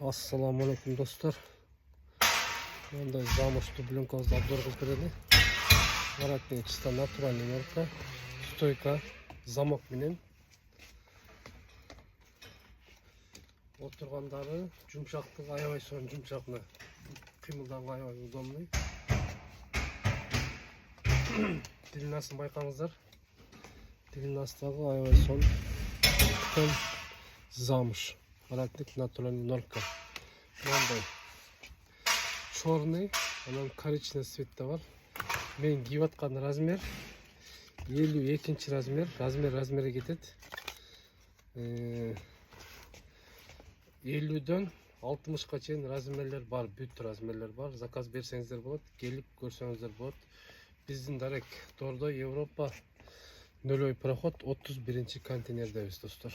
Assalamu alaikum dostlar. Мындай замочный пленкабызды обзор кылып берели. Воротник чисто натуральный марка. Стойка, замок менен. Отургандары жумшактыгы аябай сонун жумшак мына. Кыймылдагы аябай удобный. Длинасын байкаңыздар. Длинасындагы аябай сонун. Замш. Воротник натуральный норка. Мындай черный, анан коричневый цветте бар. Мен кийип аткан размер 52 размер. Размери кетет. 50дөн 60ка чейин размерлер бар, бүт размерлер бар. Заказ берсеңиздер болот, келип көрсөңүздөр болот. Биздин дарек тордо Европа 0 проход 31 контейнердебиз достор.